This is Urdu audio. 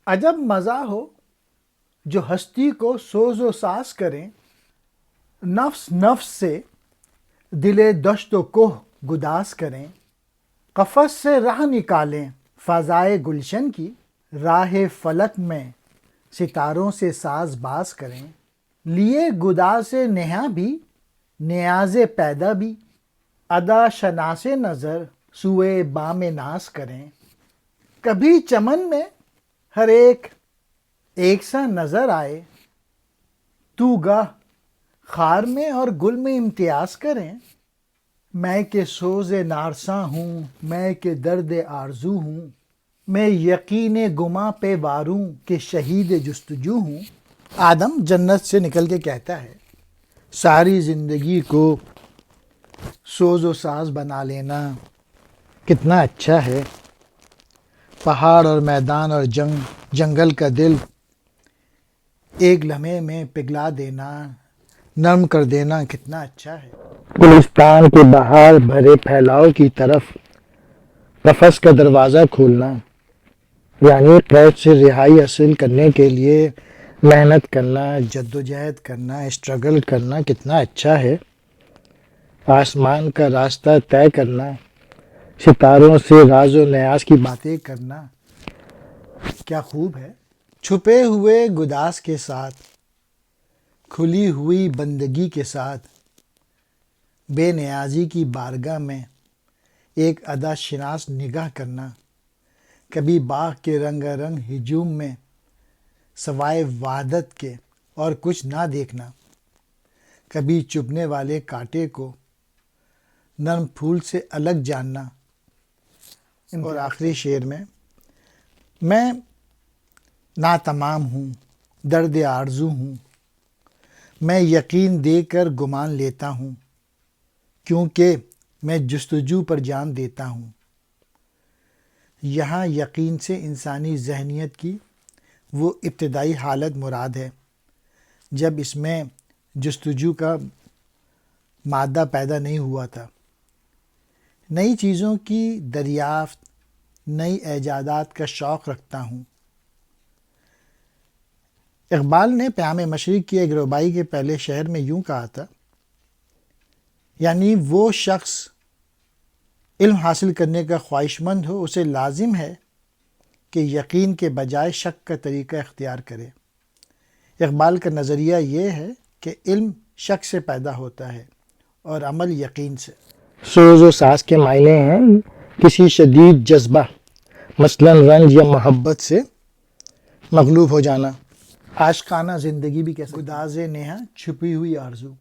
عجب مزہ ہو جو ہستی کو سوز و ساز کریں، نفس نفس سے دل دشت و کوہ گداز کریں، قفس سے راہ نکالیں فضائے گلشن کی، راہ فلک میں ستاروں سے ساز باز کریں، لیے گداز نہاں بھی نیاز پیدا بھی، ادا شناس نظر سوئے بام ناز کریں، کبھی چمن میں ہر ایک سا نظر آئے، تو گاہ خار میں اور گل میں امتیاز کریں، میں کہ سوز نارساں ہوں، میں کہ درد آرزو ہوں، میں یقین گماں پہ واروں کہ شہید جستجو ہوں۔ آدم جنت سے نکل کے کہتا ہے ساری زندگی کو سوز و ساز بنا لینا کتنا اچھا ہے، پہاڑ اور میدان اور جنگل کا دل ایک لمحے میں پگھلا دینا، نرم کر دینا کتنا اچھا ہے۔ گلستان کے بہار بھرے پھیلاؤ کی طرف قفس کا دروازہ کھولنا، یعنی قید سے رہائی حاصل کرنے کے لیے محنت کرنا، جدوجہد کرنا، اسٹرگل کرنا کتنا اچھا ہے۔ آسمان کا راستہ طے کرنا، ستاروں سے راز و نیاز کی باتیں کرنا کیا خوب ہے۔ چھپے ہوئے گداز کے ساتھ، کھلی ہوئی بندگی کے ساتھ، بے نیازی کی بارگاہ میں ایک ادا شناس نگاہ کرنا، کبھی باغ کے رنگا رنگ ہجوم میں سوائے وحدت کے اور کچھ نہ دیکھنا، کبھی چبھنے والے کانٹے کو نرم پھول سے الگ جاننا۔ اور آخری شعر میں ناتمام ہوں، درد آرزو ہوں، میں یقین دے کر گمان لیتا ہوں، کیونکہ میں جستجو پر جان دیتا ہوں۔ یہاں یقین سے انسانی ذہنیت کی وہ ابتدائی حالت مراد ہے جب اس میں جستجو کا مادہ پیدا نہیں ہوا تھا۔ نئی چیزوں کی دریافت، نئی ایجادات کا شوق رکھتا ہوں۔ اقبال نے پیام مشرق کی ایک رباعی کے پہلے شعر میں یوں کہا تھا، یعنی وہ شخص علم حاصل کرنے کا خواہش مند ہو، اسے لازم ہے کہ یقین کے بجائے شک کا طریقہ اختیار کرے۔ اقبال کا نظریہ یہ ہے کہ علم شک سے پیدا ہوتا ہے اور عمل یقین سے۔ سوز و ساز کے معنی ہیں کسی شدید جذبہ، مثلاً رنج یا محبت سے مغلوب ہو جانا۔ عاشقانہ زندگی بھی کہہ سکتے ہیں۔ گداز نہاں چھپی ہوئی آرزو۔